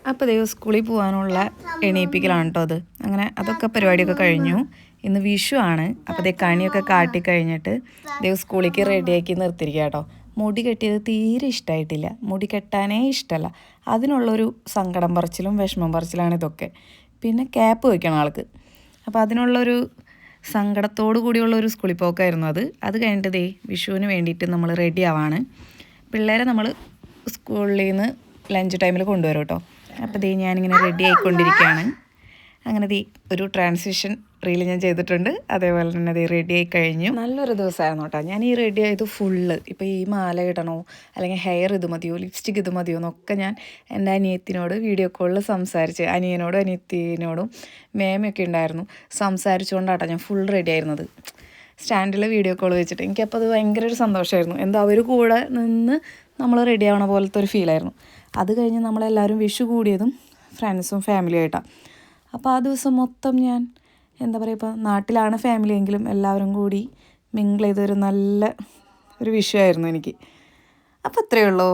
അപ്പോൾ ദൈവം സ്കൂളിൽ പോകാനുള്ള എണീപ്പിക്കലാണ് കേട്ടോ അത്. അങ്ങനെ അതൊക്കെ പരിപാടിയൊക്കെ കഴിഞ്ഞു. ഇന്ന് വിഷു ആണ്. അപ്പോൾ ദേ കണിയൊക്കെ കാട്ടിക്കഴിഞ്ഞിട്ട് ദൈവം സ്കൂളിലേക്ക് റെഡിയാക്കി നിർത്തിയിരിക്കുക കേട്ടോ. മുടി കെട്ടിയത് തീരെ ഇഷ്ടമായിട്ടില്ല. മുടി കെട്ടാനേ ഇഷ്ടമല്ല. അതിനുള്ളൊരു സങ്കടം പറച്ചിലും വിഷമം പറച്ചിലാണ് ഇതൊക്കെ. പിന്നെ ക്യാപ്പ് വയ്ക്കണം ആൾക്ക്. അപ്പോൾ അതിനുള്ളൊരു സങ്കടത്തോടു കൂടിയുള്ളൊരു സ്കൂളിൽ പോക്കായിരുന്നു അത്. അത് കഴിഞ്ഞിട്ട് ദേ വിഷുവിന് വേണ്ടിയിട്ട് നമ്മൾ റെഡി ആവാണ്. പിള്ളേരെ നമ്മൾ സ്കൂളിൽ നിന്ന് ലഞ്ച് ടൈമിൽ കൊണ്ടുവരും കേട്ടോ. അപ്പോൾ ദേ ഞാനിങ്ങനെ റെഡി ആയിക്കൊണ്ടിരിക്കുകയാണ്. അങ്ങനെ ദേ ഒരു ട്രാൻസിഷൻ റീൽ ഞാൻ ചെയ്തിട്ടുണ്ട്. അതേപോലെ തന്നെ ദേ റെഡി ആയി കഴിഞ്ഞു. നല്ലൊരു ദിവസമായിരുന്നു കേട്ടോ. ഞാൻ ഈ റെഡി ആയത് ഫുള്ള് ഇപ്പോൾ ഈ മാല ഇടണോ അല്ലെങ്കിൽ ഹെയർ ഇത് മതിയോ ലിപ്സ്റ്റിക് ഇത് മതിയോ എന്നൊക്കെ ഞാൻ എൻ്റെ അനിയത്തിനോട് വീഡിയോ കോളിൽ സംസാരിച്ച് അനിയനോടും അനിയത്തിനോടും മേമയൊക്കെ ഉണ്ടായിരുന്നു സംസാരിച്ചുകൊണ്ടാട്ടോ ഞാൻ ഫുൾ റെഡി ആയിരുന്നത്. സ്റ്റാൻഡിൽ വീഡിയോ കോൾ വെച്ചിട്ട് എനിക്കപ്പോൾ അത് ഭയങ്കര ഒരു സന്തോഷമായിരുന്നു. എന്താ അവർ കൂടെ നിന്ന് നമ്മൾ റെഡി ആവണ പോലത്തെ ഒരു ഫീലായിരുന്നു. അത് കഴിഞ്ഞ് നമ്മളെല്ലാവരും വിഷു കൂടിയതും ഫ്രണ്ട്സും ഫാമിലിയും ആയിട്ടാണ്. അപ്പോൾ ആ ദിവസം മൊത്തം ഞാൻ എന്താ പറയുക, ഇപ്പോൾ നാട്ടിലാണ് ഫാമിലി എങ്കിലും എല്ലാവരും കൂടി മിങ്കിൾ ചെയ്തൊരു നല്ല ഒരു വിഷു ആയിരുന്നു എനിക്ക്. അപ്പോൾ അത്രയേ ഉള്ളൂ.